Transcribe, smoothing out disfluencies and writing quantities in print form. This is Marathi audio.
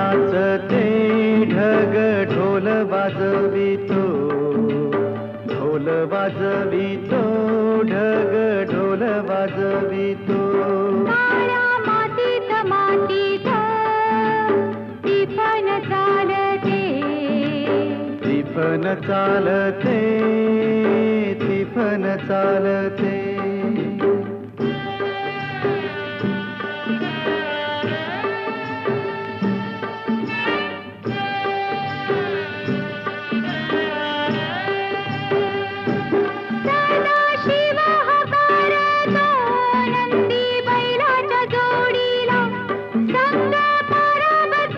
नाचते ढग ढोल वाजवितो, ढोल वाजवितो ढग ढोल वाजवितो. काळ्या मातीत मातीत टिपण चालते, टिपण चालते, टिपण चालते.